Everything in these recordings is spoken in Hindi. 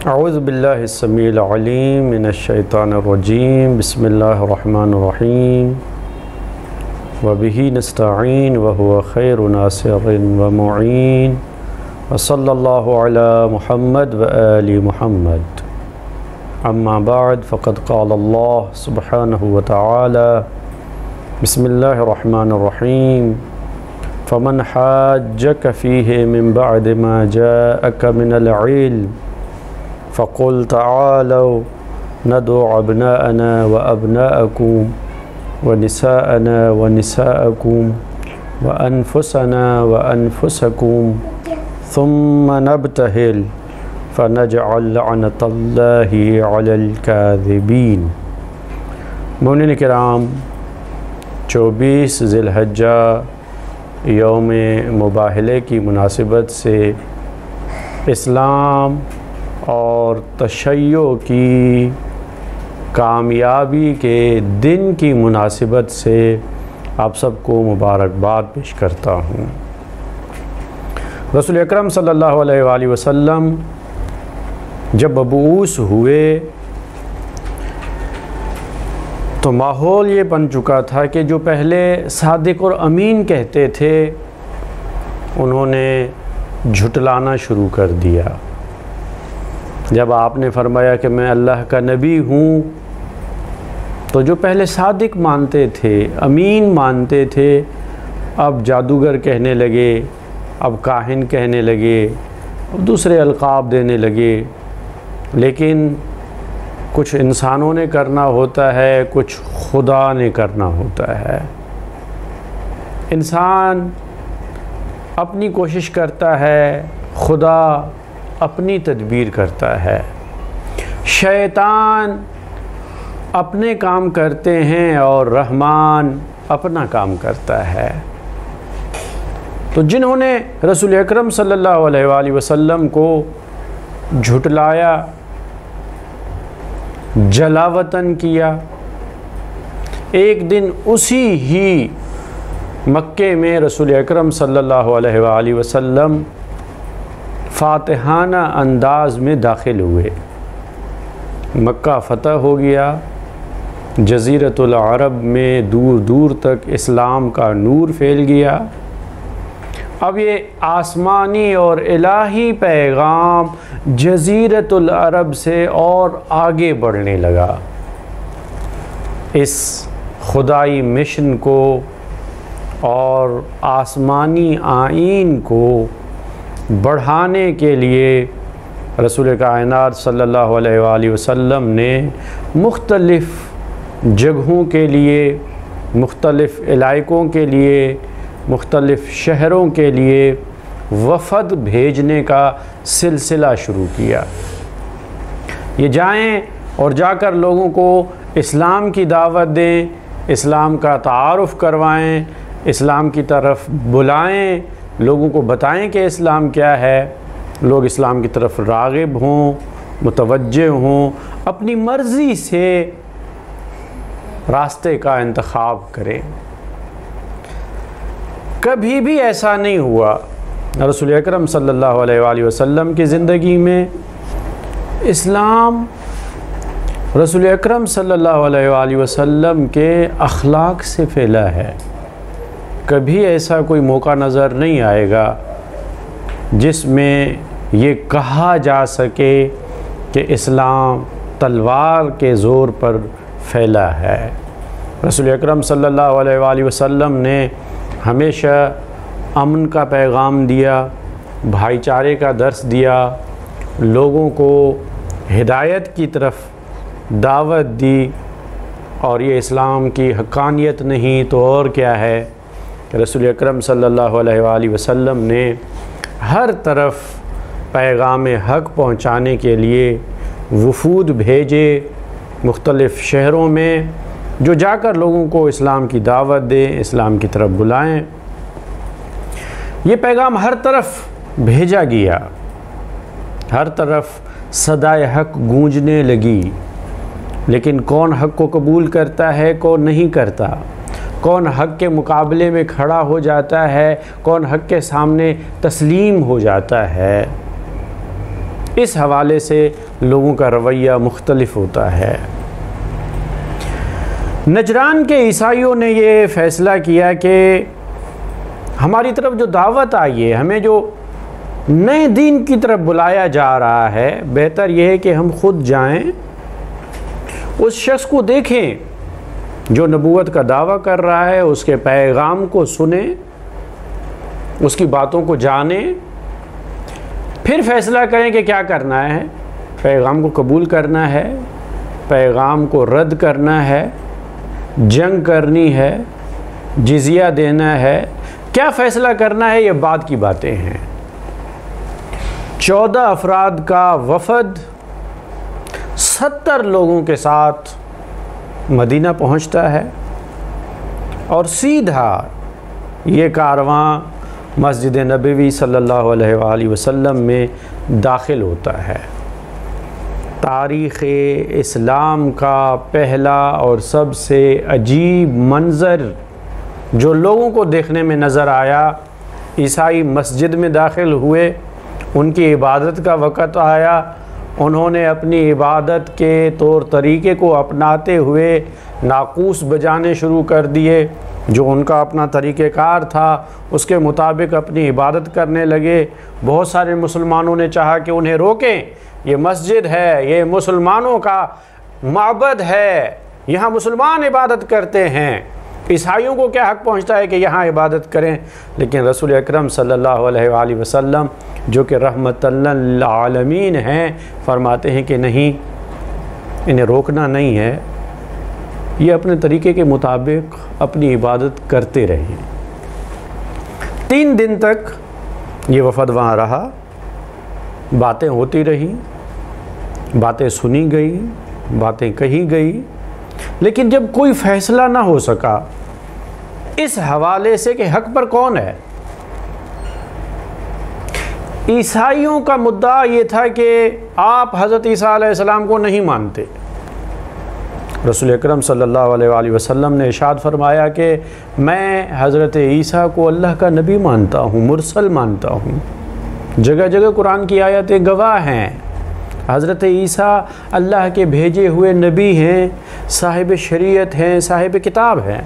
औज़ु बिल्लाहि स्समीइल अलीम मिनश्शैतानिर रजीम बिस्मिल्लाहिर्रहमानिर्रहीम व बिही नस्तईन व हुवा खैरु नासिरिन व मुईन व सल्लल्लाहु अला मुहम्मद व आलि मुहम्मद। अम्मा बाद फ़क़द क़ाल अल्लाह सुब्हानहु व तआला बिस्मिल्लाहिर्रहमानिर्रहीम फ़मन हाज्जक फ़ीहि मिन बअदि मा जाअक मिनल इल्म फ़क़ुल तआलौ नदउ अब्नाअना व अब्नाअकुम व निसाअना व निसाअकुम व अनफुसना व अनफुसकुम थुम्मा नब्तहिल फ़नजअल लअनतल्लाहि अलल काज़िबीन। मोमिनीन किराम, 24 ज़िलहज्जा यौम मुबाहले की मुनासिबत से इस्लाम और तशय्यो की कामयाबी के दिन की मुनासिबत से आप सबको मुबारकबाद पेश करता हूँ। रसूल अकरम सल्लल्लाहु अलैहि वसल्लम जब मबऊस हुए तो माहौल ये बन चुका था कि जो पहले सादिक और अमीन कहते थे उन्होंने झुटलाना शुरू कर दिया। जब आपने फरमाया कि मैं अल्लाह का नबी हूँ तो जो पहले सादिक मानते थे, अमीन मानते थे, अब जादूगर कहने लगे, अब काहिन कहने लगे, अब दूसरे अलक़ाब देने लगे। लेकिन कुछ इंसानों ने करना होता है, कुछ खुदा ने करना होता है। इंसान अपनी कोशिश करता है, खुदा अपनी तदबीर करता है। शैतान अपने काम करते हैं और रहमान अपना काम करता है। तो जिन्होंने रसूल अकरम सल्लल्लाहु अलैहि वसल्लम को झुटलाया, जलावतन किया, एक दिन उसी ही मक्के में रसूल अकरम सल्लल्लाहु अलैहि वसल्लम फ़ातिहाना अंदाज़ में दाखिल हुए। मक्का फ़तह हो गया, जज़ीरतुल अरब में दूर दूर तक इस्लाम का नूर फैल गया। अब ये आसमानी और इलाही पैगाम जज़ीरतुल अरब से और आगे बढ़ने लगा। इस खुदाई मिशन को और आसमानी आईन को बढ़ाने के लिए रसूल कायनात सल्लल्लाहु अलैहि वसल्लम ने मुख्तलिफ़ जगहों के लिए, मुख्तलिफ़ इलाक़ों के लिए, मुख्तलिफ़ शहरों के लिए वफ़द भेजने का सिलसिला शुरू किया। ये जाएं और जाकर लोगों को इस्लाम की दावत दें, इस्लाम का तारुफ़ करवाएं, इस्लाम की तरफ बुलाएं, लोगों को बताएं कि इस्लाम क्या है। लोग इस्लाम की तरफ राग़िब हों, मुतवज्जे हों, अपनी मर्ज़ी से रास्ते का इंतखाब करें। कभी भी ऐसा नहीं हुआ रसूल अकरम सल्लल्लाहु अलैहि वसल्लम की ज़िंदगी में इस्लाम रसूल अकरम सल्लल्लाहु अलैहि वसल्लम के अखलाक से फैला है। कभी ऐसा कोई मौका नज़र नहीं आएगा जिसमें ये कहा जा सके कि इस्लाम तलवार के ज़ोर पर फैला है। रसूल अकरम सल्लल्लाहु अलैहि वसल्लम ने हमेशा अमन का पैगाम दिया, भाईचारे का दर्स दिया, लोगों को हिदायत की तरफ दावत दी। और ये इस्लाम की हक़ानियत नहीं तो और क्या है। रसूल अकरम सल्लल्लाहु अलैहि वसल्लम ने हर तरफ पैगाम हक़ पहुँचाने के लिए वफ़ूद भेजे मुख्तलिफ़ शहरों में, जो जाकर लोगों को इस्लाम की दावत दें, इस्लाम की तरफ बुलाएं। ये पैगाम हर तरफ भेजा गया, हर तरफ सदाए हक़ गूंजने लगी। लेकिन कौन हक़ को कबूल करता है, कौन नहीं करता, कौन हक़ के मुकाबले में खड़ा हो जाता है, कौन हक़ के सामने तस्लीम हो जाता है, इस हवाले से लोगों का रवैया मुख्तलिफ होता है। नजरान के ईसाइयों ने ये फ़ैसला किया कि हमारी तरफ जो दावत आई है, हमें जो नए दीन की तरफ बुलाया जा रहा है, बेहतर यह है कि हम खुद जाएं, उस शख्स को देखें जो नबूवत का दावा कर रहा है, उसके पैगाम को सुने, उसकी बातों को जाने, फिर फैसला करें कि क्या करना है। पैगाम को कबूल करना है, पैगाम को रद्द करना है, जंग करनी है, जिजिया देना है, क्या फ़ैसला करना है, ये बाद की बातें हैं। 14 अफराद का वफ़द 70 लोगों के साथ मदीना पहुंचता है और सीधा ये कारवां मस्जिद नबवी सल्लल्लाहु अलैहि वसल्लम में दाखिल होता है। तारीख़ इस्लाम का पहला और सबसे अजीब मंज़र जो लोगों को देखने में नज़र आया, ईसाई मस्जिद में दाखिल हुए, उनकी इबादत का वक़्त आया, उन्होंने अपनी इबादत के तौर तरीक़े को अपनाते हुए नाक़ूस बजाने शुरू कर दिए, जो उनका अपना तरीक़ेकार था उसके मुताबिक अपनी इबादत करने लगे। बहुत सारे मुसलमानों ने चाहा कि उन्हें रोकें, ये मस्जिद है, ये मुसलमानों का माबद है, यहाँ मुसलमान इबादत करते हैं, ईसाइयों को क्या हक़ पहुँचता है कि यहाँ इबादत करें। लेकिन रसूल अकरम सल्लल्लाहु अलैहि वसल्लम जो कि रहमतल लिल आलमीन हैं, फरमाते हैं कि नहीं, इन्हें रोकना नहीं है, ये अपने तरीक़े के मुताबिक अपनी इबादत करते रहें। 3 दिन तक ये वफ़द वहाँ रहा, बातें होती रहीं, बातें सुनी गई, बातें कही गई, लेकिन जब कोई फ़ैसला ना हो सका इस हवाले से कि हक़ पर कौन है। ईसाइयों का मुद्दा ये था कि आप हज़रत ईसा अलैहिस्सलाम को नहीं मानते। रसूल अकरम सल्लल्लाहु अलैहि वसल्लम ने इरशाद फरमाया कि मैं हज़रत ईसा को अल्लाह का नबी मानता हूँ, मुरसल मानता हूँ। जगह जगह कुरान की आयतें गवाह हैं, हज़रत ईसा अल्लाह के भेजे हुए नबी हैं, साहिब शरीयत हैं, साहिब किताब हैं।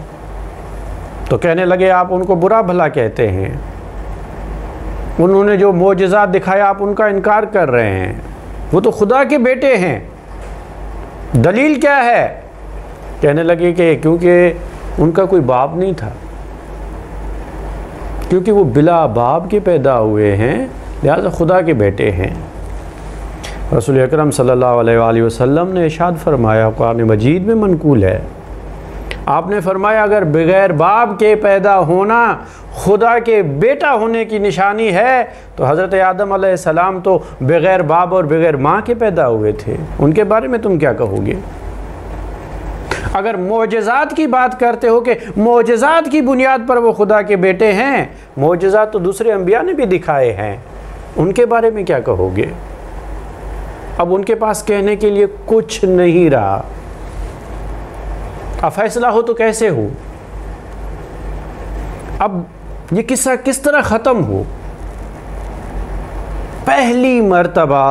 तो कहने लगे आप उनको बुरा भला कहते हैं, उन्होंने जो मोजज़ात दिखाया आप उनका इनकार कर रहे हैं, वो तो खुदा के बेटे हैं, दलील क्या है। कहने लगे कि क्योंकि उनका कोई बाप नहीं था, क्योंकि वो बिला बाप के पैदा हुए हैं, लिहाजा खुदा के बेटे हैं। रसूल अकरम सल्लल्लाहु अलैहि वसल्लम ने इरशाद फरमाया, कुरान मजीद में मनकूल है, आपने फरमाया अगर बग़ैर बाप के पैदा होना खुदा के बेटा होने की निशानी है तो हज़रत आदम अलैहिस्सलाम तो बग़ैर बाप और बग़ैर माँ के पैदा हुए थे, उनके बारे में तुम क्या कहोगे। अगर मोजज़ात की बात करते हो कि मोजज़ात की बुनियाद पर वो खुदा के बेटे हैं, मोजज़ात तो दूसरे अंबिया ने भी दिखाए हैं, उनके बारे में क्या कहोगे। अब उनके पास कहने के लिए कुछ नहीं रहा। अब फैसला हो तो कैसे हो। अब ये किस्सा किस तरह ख़त्म हो। पहली मर्तबा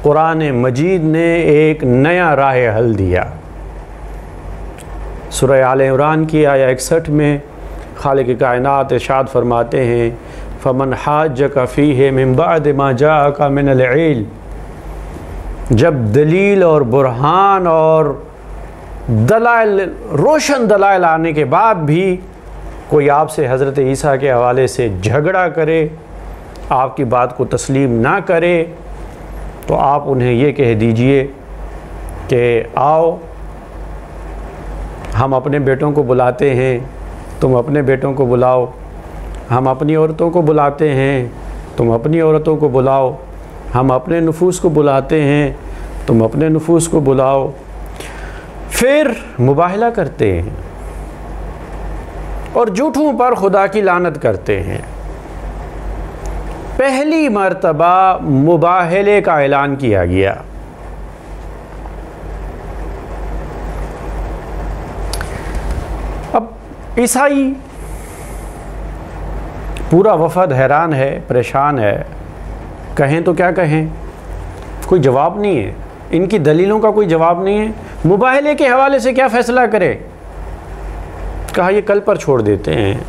कुरान मजीद ने एक नया राह हल दिया। सूरह आल इमरान की आया 61 में खालिक कायनात इरशाद फरमाते हैं, फ़मन हाज्जक फ़ीहि मिन बअद मा जाअका मिनल इल्म, जब दलील और बुरहान और दलाइल, रोशन दलाइल आने के बाद भी कोई आपसे हज़रत ईसा के हवाले से झगड़ा करे, आपकी बात को तस्लीम ना करे, तो आप उन्हें ये कह दीजिए कि आओ हम अपने बेटों को बुलाते हैं, तुम अपने बेटों को बुलाओ, हम अपनी औरतों को बुलाते हैं, तुम अपनी औरतों को बुलाओ, हम अपने नफूस को बुलाते हैं, तुम अपने नफूस को बुलाओ। फिर मुबाहला करते हैं और झूठों पर खुदा की लानत करते हैं। पहली मर्तबा मुबाहले का ऐलान किया गया। अब ईसाई पूरा वफ़द हैरान है, परेशान है, कहें तो क्या कहें। कोई जवाब नहीं है, इनकी दलीलों का कोई जवाब नहीं है। मुबाहले के हवाले से क्या फ़ैसला करें? कहा ये कल पर छोड़ देते हैं।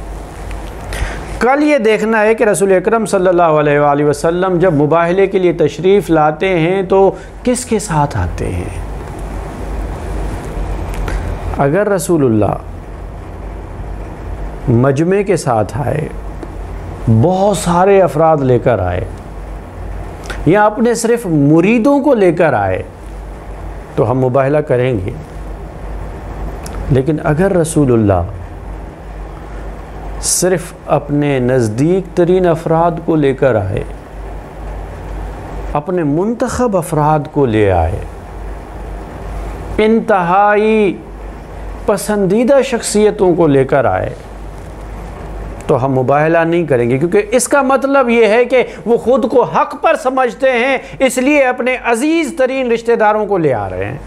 कल ये देखना है कि रसूल अकरम सल्लल्लाहु अलैहि वसल्लम जब मुबाहले के लिए तशरीफ़ लाते हैं तो किसके साथ आते हैं। अगर रसूलुल्लाह मजमे के साथ आए, बहुत सारे अफराद लेकर आए, या अपने सिर्फ मुरीदों को लेकर आए, तो हम मुबाहला करेंगे। लेकिन अगर रसूलुल्लाह सिर्फ अपने नज़दीक तरीन अफराद को लेकर आए, अपने मुंतखब अफराद को ले आए, इंतहाई पसंदीदा शख्सियतों को लेकर आए, तो हम मुबाहला नहीं करेंगे, क्योंकि इसका मतलब ये है कि वो ख़ुद को हक़ पर समझते हैं, इसलिए अपने अज़ीज़ तरीन रिश्तेदारों को ले आ रहे हैं।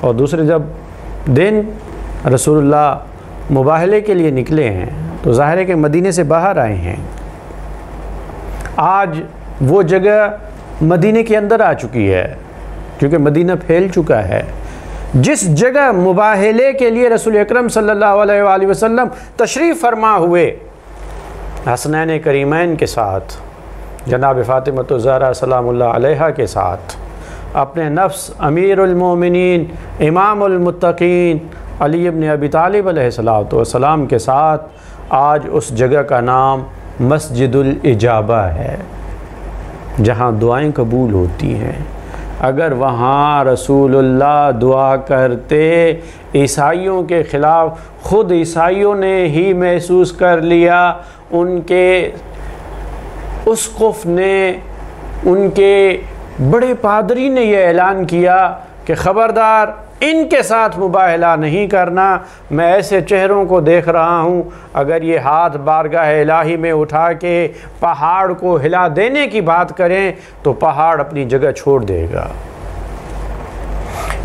और दूसरे जब दिन रसूलुल्लाह मुबाहले के लिए निकले हैं तो ज़ाहिर है कि मदीने से बाहर आए हैं। आज वो जगह मदीने के अंदर आ चुकी है, क्योंकि मदीना फैल चुका है। जिस जगह मुबाहले के लिए रसूल अकरम सल्लल्लाहु अलैहि वसल्लम तशरीफ़ फरमा हुए हसनैन करीमैन के साथ, जनाब फ़ातिमा ज़हरा सलामुल्लाह अलैहा के साथ, अपने नफ्स अमीरुल मोमिनीन इमामुल मुत्तकीन अली इब्न अबी तालिब अलैहिस्सलाम के साथ आज उस जगह का नाम मस्जिदुल इजाबा है, जहाँ दुआएं कबूल होती हैं। अगर वहाँ रसूलुल्लाह दुआ करते, ईसाइयों के ख़िलाफ़ ख़ुद ईसाइयों ने ही महसूस कर लिया, उनके उस्क़ुफ़ ने, उनके बड़े पादरी ने यह ऐलान किया कि ख़बरदार इनके साथ मुबाहला नहीं करना। मैं ऐसे चेहरों को देख रहा हूँ, अगर ये हाथ बारगाह इलाही में उठा के पहाड़ को हिला देने की बात करें तो पहाड़ अपनी जगह छोड़ देगा।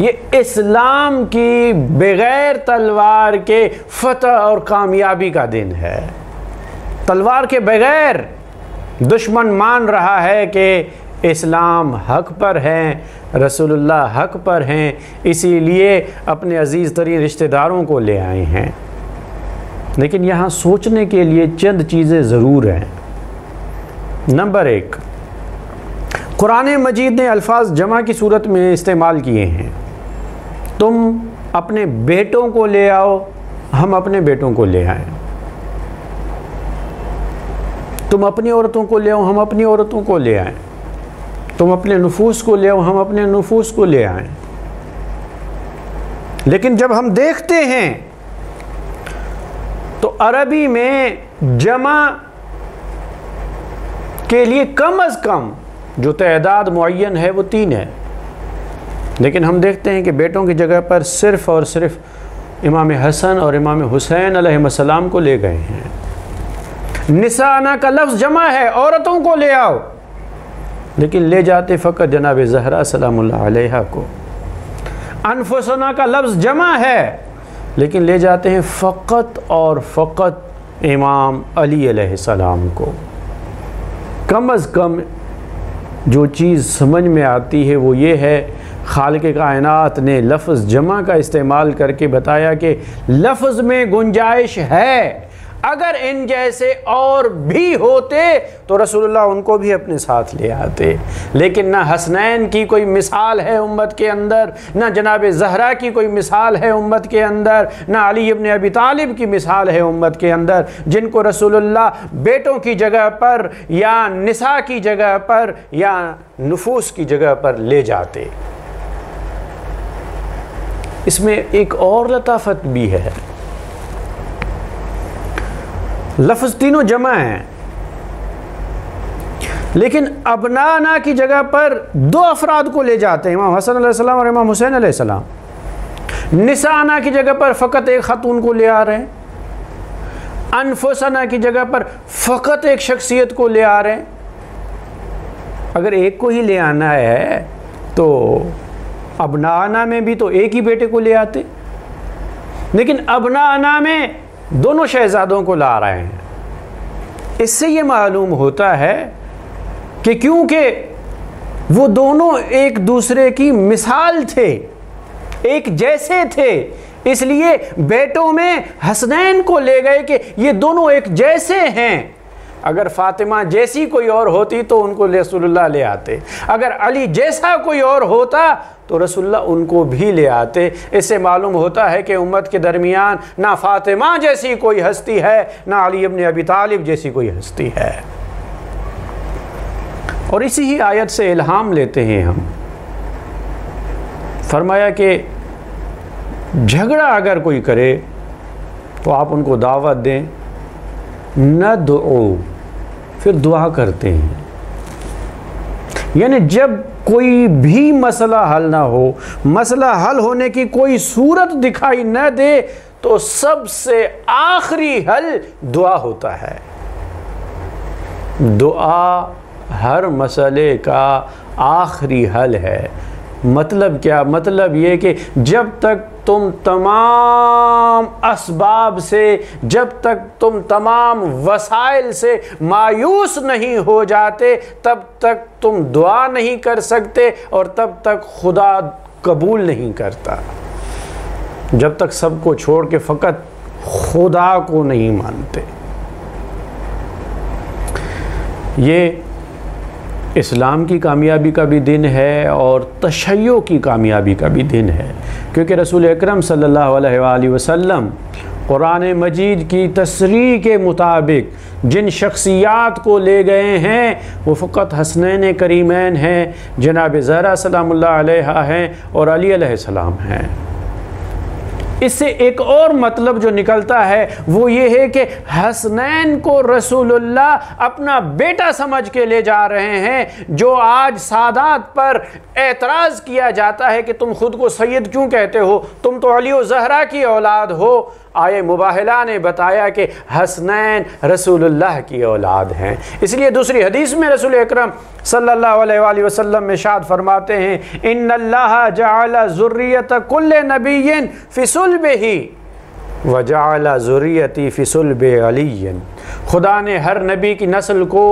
ये इस्लाम की बग़ैर तलवार के फ़तह और कामयाबी का दिन है। तलवार के बग़ैर दुश्मन मान रहा है कि इस्लाम हक़ पर हैं, रसूलुल्लाह हक़ पर हैं, इसीलिए अपने अज़ीज़ तरीन रिश्तेदारों को ले आए हैं। लेकिन यहाँ सोचने के लिए चंद चीज़ें ज़रूर हैं। नंबर 1, कुरान मजीद ने अल्फाज जमा की सूरत में इस्तेमाल किए हैं। तुम अपने बेटों को ले आओ, हम अपने बेटों को ले आएँ। तुम अपनी औरतों को ले आओ, हम अपनी औरतों को ले आएँ। तुम अपने नुफूस को ले आओ, हम अपने नुफूस को ले आएँ। लेकिन जब हम देखते हैं तो अरबी में जमा के लिए कम अज़ कम जो तादाद मुअय्यन है वो 3 है। लेकिन हम देखते हैं कि बेटों की जगह पर सिर्फ़ और सिर्फ इमाम हसन और इमाम हुसैन अलैहिस्सलाम को ले गए हैं। निसाना का लफ्ज़ जमा है, औरतों को ले आओ, लेकिन ले जाते फ़कत जनाब ज़हरा सलामुल्लाह अलैहा को। अनफुसना का लफ्ज़ जमा है, लेकिन ले जाते हैं फ़कत और फ़कत इमाम अली अलैहिस्सलाम को। कम अज़ कम जो चीज़ समझ में आती है वो ये है, खालिक़ कायनात ने लफ्ज़ जमा का इस्तेमाल करके बताया कि लफ्ज़ में गुंजाइश है। अगर इन जैसे और भी होते तो रसूलुल्लाह उनको भी अपने साथ ले आते। लेकिन ना हसनैन की कोई मिसाल है उम्मत के अंदर, ना जनाब ज़हरा की कोई मिसाल है उम्मत के अंदर, ना अली इब्न अबी तालिब की मिसाल है उम्मत के अंदर, जिनको रसूलुल्लाह बेटों की जगह पर या निसा की जगह पर या नुफूस की जगह पर ले जाते। इसमें एक और लताफत भी है। लफ्ज़ तीनों जमा हैं, लेकिन अबनाना की जगह पर 2 अफराद को ले जाते हैं, इमाम हसन अलैहिस्सलाम और इमाम हुसैन अलैहिस्सलाम। निसाना की जगह पर फ़कत एक ख़ातून को ले आ रहे हैं। अनफुसना की जगह पर फ़कत एक शख्सियत को ले आ रहे हैं। अगर एक को ही ले आना है तो अबनाना में भी तो एक ही बेटे को ले आते, लेकिन अबनाना में दोनों शहजादों को ला रहे हैं। इससे ये मालूम होता है कि क्योंकि वो दोनों एक दूसरे की मिसाल थे, एक जैसे थे, इसलिए बेटों में हसनैन को ले गए कि ये दोनों एक जैसे हैं। अगर फातिमा जैसी कोई और होती तो उनको रसूलुल्लाह ले आते, अगर अली जैसा कोई और होता तो रसूलुल्लाह उनको भी ले आते। इससे मालूम होता है कि उम्मत के दरमियान ना फातिमा जैसी कोई हस्ती है, ना अली इब्न अबी तालिब जैसी कोई हस्ती है। और इसी ही आयत से इल्हाम लेते हैं हम। फरमाया कि झगड़ा अगर कोई करे तो आप उनको दावत दें, न दुओ, फिर दुआ करते हैं। यानी जब कोई भी मसला हल ना हो, मसला हल होने की कोई सूरत दिखाई न दे, तो सबसे आखिरी हल दुआ होता है। दुआ हर मसले का आखिरी हल है। मतलब क्या? मतलब ये कि जब तक तुम तमाम असबाब से, जब तक तुम तमाम वसाइल से मायूस नहीं हो जाते, तब तक तुम दुआ नहीं कर सकते और तब तक खुदा कबूल नहीं करता। जब तक सबको छोड़ के फ़कत खुदा को नहीं मानते। ये इस्लाम की कामयाबी का भी दिन है और तशय्यो की कामयाबी का भी दिन है, क्योंकि रसूल अकरम सल्लल्लाहु अलैहि वसल्लम कुरान मजीद की तसरीह के मुताबिक जिन शख्सियात को ले गए हैं वो फ़कत हसनैन करीमैन हैं, जनाब ज़हरा सलामुल्लाह अलैहा हैं और अली अलैहिस्सलाम हैं। इससे एक और मतलब जो निकलता है वो ये है कि हसनैन को रसूलुल्लाह अपना बेटा समझ के ले जा रहे हैं। जो आज सादात पर एतराज़ किया जाता है कि तुम खुद को सैयद क्यों कहते हो, तुम तो अली और ज़हरा की औलाद हो, आये मुबाहिला ने बताया कि हसनैन रसूलुल्लाह की औलाद हैं। इसलिए दूसरी हदीस में रसूल अकरम सल्लल्लाहु अलैहि वसल्लम में इरशाद फरमाते हैं, इन्नल्लाह जअल ज़ुर्रियत कुल्ल नबिय्यिन फ़ी सुल्बिही व जअल ज़ुर्रियती फ़ी सुल्बि अलीय्यिन। खुदा ने हर नबी की नस्ल को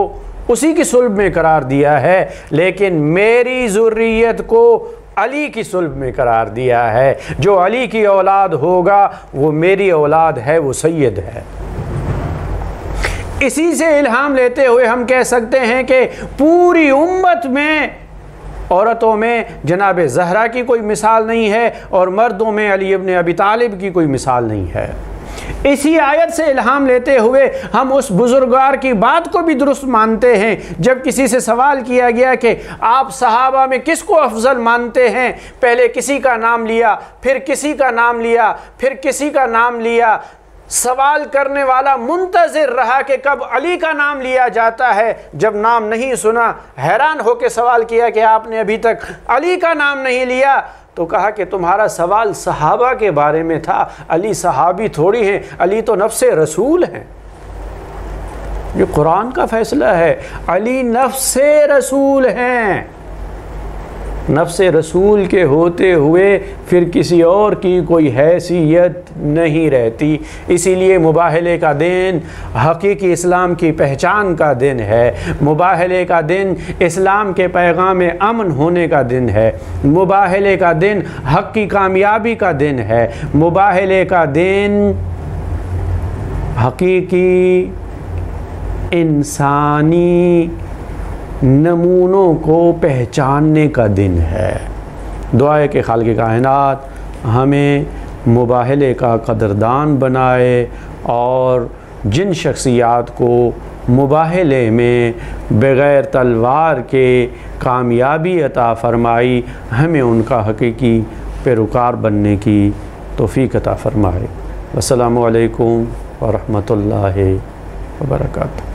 उसी की सुल्ब में करार दिया है, लेकिन मेरी ज़ुर्रियत को अली की सुल्ब में करार दिया है। जो अली की औलाद होगा वो मेरी औलाद है, वो सैयद है। इसी से इल्हाम लेते हुए हम कह सकते हैं कि पूरी उम्मत में औरतों में जनाब ज़हरा की कोई मिसाल नहीं है और मर्दों में अली इब्न अबी तालिब की कोई मिसाल नहीं है। इसी आयत से इल्हाम लेते हुए हम उस बुजुर्गार की बात को भी दुरुस्त मानते हैं। जब किसी से सवाल किया गया कि आप सहाबा में किसको अफजल मानते हैं, पहले किसी का नाम लिया, फिर किसी का नाम लिया, फिर किसी का नाम लिया। सवाल करने वाला मुंतज़िर रहा कि कब अली का नाम लिया जाता है। जब नाम नहीं सुना, हैरान होकर सवाल किया कि आपने अभी तक अली का नाम नहीं लिया। तो कहा कि तुम्हारा सवाल सहाबा के बारे में था, अली सहाबी थोड़ी हैं, अली तो नफ्से रसूल हैं। ये कुरान का फैसला है, अली नफ्से रसूल हैं। नफ्से रसूल के होते हुए फिर किसी और की कोई हैसियत नहीं रहती। इसीलिए मुबाहले का दिन हकीकी इस्लाम की पहचान का दिन है। मुबाहले का दिन इस्लाम के पैगाम में अमन होने का दिन है। मुबाहले का दिन हक़ की कामयाबी का दिन है। मुबाहले का दिन हकीकी इंसानी नमूनों को पहचानने का दिन है। दुआ है कि खालिक़ कायनात हमें मुबाहले का कदरदान बनाए और जिन शख्सियात को मुबाहले में बग़ैर तलवार के कामयाबी अता फ़रमाई, हमें उनका हकीकी पैरोकार बनने की तौफ़ीक़ अता फ़रमाए। अस्सलामु अलैकुम व रहमतुल्लाहि व बरकातुहू।